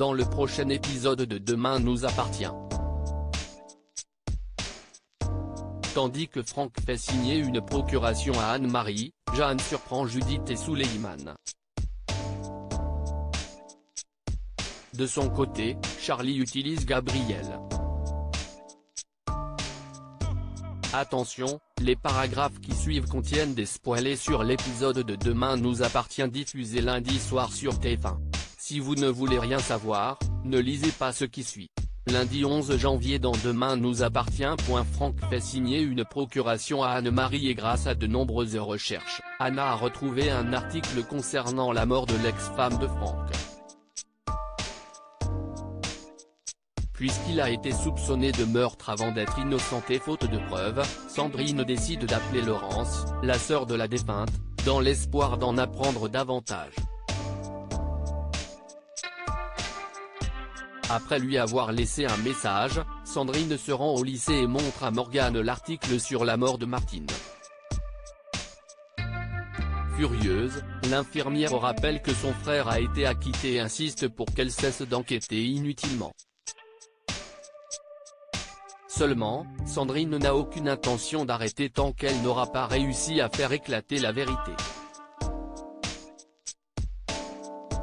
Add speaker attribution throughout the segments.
Speaker 1: dans le prochain épisode de Demain nous appartient. Tandis que Franck fait signer une procuration à Anne-Marie, Jeanne surprend Judith et Souleymane. De son côté, Charlie utilise Gabriel. Attention, les paragraphes qui suivent contiennent des spoilers sur l'épisode de Demain nous appartient diffusé lundi soir sur TF1. Si vous ne voulez rien savoir, ne lisez pas ce qui suit. Lundi 11 janvier dans Demain nous appartient. Franck fait signer une procuration à Anne-Marie et grâce à de nombreuses recherches, Anna a retrouvé un article concernant la mort de l'ex-femme de Franck. Puisqu'il a été soupçonné de meurtre avant d'être innocenté faute de preuves, Sandrine décide d'appeler Laurence, la sœur de la défunte, dans l'espoir d'en apprendre davantage. Après lui avoir laissé un message, Sandrine se rend au lycée et montre à Morgane l'article sur la mort de Martine. Furieuse, l'infirmière rappelle que son frère a été acquitté et insiste pour qu'elle cesse d'enquêter inutilement. Seulement, Sandrine n'a aucune intention d'arrêter tant qu'elle n'aura pas réussi à faire éclater la vérité.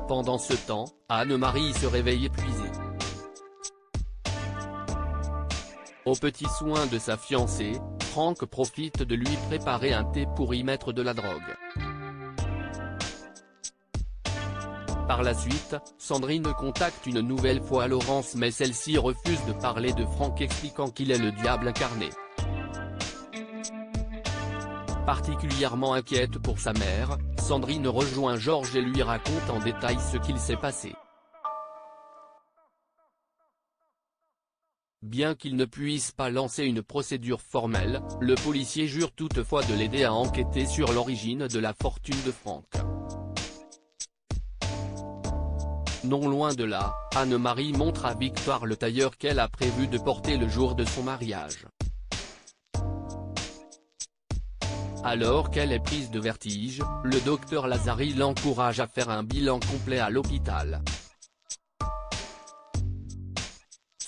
Speaker 1: Pendant ce temps, Anne-Marie se réveille épuisée. Aux petits soins de sa fiancée, Franck profite de lui préparer un thé pour y mettre de la drogue. Par la suite, Sandrine contacte une nouvelle fois Laurence mais celle-ci refuse de parler de Franck expliquant qu'il est le diable incarné. Particulièrement inquiète pour sa mère, Sandrine rejoint Georges et lui raconte en détail ce qu'il s'est passé. Bien qu'il ne puisse pas lancer une procédure formelle, le policier jure toutefois de l'aider à enquêter sur l'origine de la fortune de Franck. Non loin de là, Anne-Marie montre à Victoire le tailleur qu'elle a prévu de porter le jour de son mariage. Alors qu'elle est prise de vertige, le docteur Lazari l'encourage à faire un bilan complet à l'hôpital.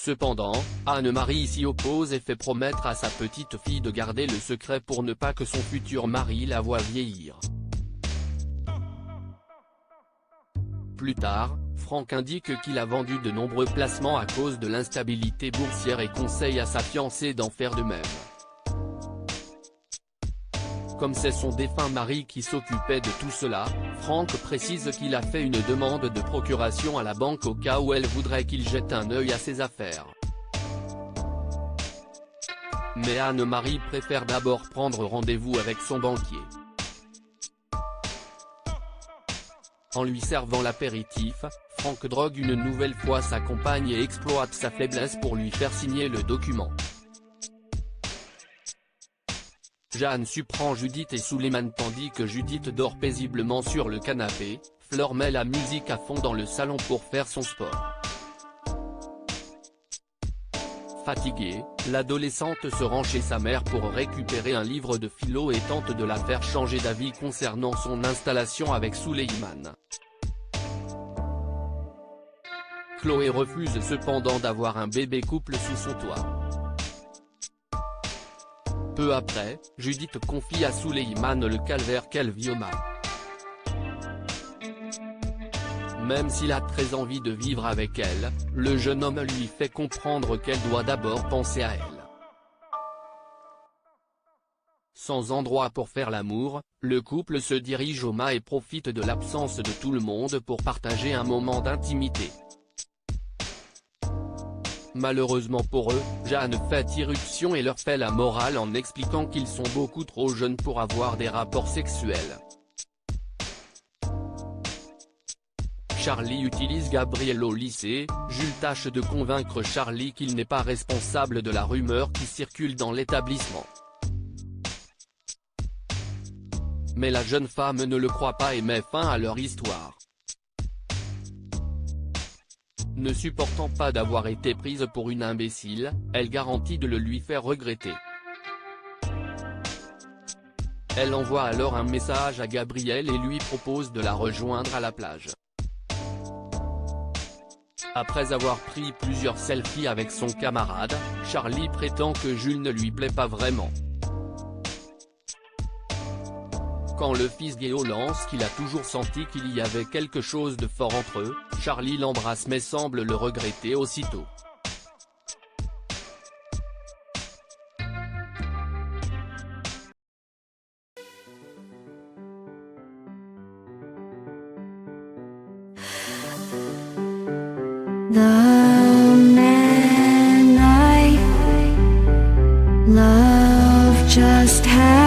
Speaker 1: Cependant, Anne-Marie s'y oppose et fait promettre à sa petite fille de garder le secret pour ne pas que son futur mari la voie vieillir. Plus tard, Franck indique qu'il a vendu de nombreux placements à cause de l'instabilité boursière et conseille à sa fiancée d'en faire de même. Comme c'est son défunt mari qui s'occupait de tout cela, Franck précise qu'il a fait une demande de procuration à la banque au cas où elle voudrait qu'il jette un œil à ses affaires. Mais Anne-Marie préfère d'abord prendre rendez-vous avec son banquier. En lui servant l'apéritif, Franck drogue une nouvelle fois sa compagne et exploite sa faiblesse pour lui faire signer le document. Jeanne surprend Judith et Souleymane tandis que Judith dort paisiblement sur le canapé, Fleur met la musique à fond dans le salon pour faire son sport. Fatiguée, l'adolescente se rend chez sa mère pour récupérer un livre de philo et tente de la faire changer d'avis concernant son installation avec Souleymane. Chloé refuse cependant d'avoir un bébé couple sous son toit. Peu après, Judith confie à Souleymane le calvaire qu'elle vit au Mans. Même s'il a très envie de vivre avec elle, le jeune homme lui fait comprendre qu'elle doit d'abord penser à elle. Sans endroit pour faire l'amour, le couple se dirige au Mans et profite de l'absence de tout le monde pour partager un moment d'intimité. Malheureusement pour eux, Jeanne fait irruption et leur fait la morale en expliquant qu'ils sont beaucoup trop jeunes pour avoir des rapports sexuels. Charlie utilise Gabriel au lycée, Jules tâche de convaincre Charlie qu'il n'est pas responsable de la rumeur qui circule dans l'établissement. Mais la jeune femme ne le croit pas et met fin à leur histoire. Ne supportant pas d'avoir été prise pour une imbécile, elle garantit de le lui faire regretter. Elle envoie alors un message à Gabriel et lui propose de la rejoindre à la plage. Après avoir pris plusieurs selfies avec son camarade, Charlie prétend que Jules ne lui plaît pas vraiment. Quand le fils Guéo lance qu'il a toujours senti qu'il y avait quelque chose de fort entre eux, Charlie l'embrasse mais semble le regretter aussitôt.
Speaker 2: The man I love just had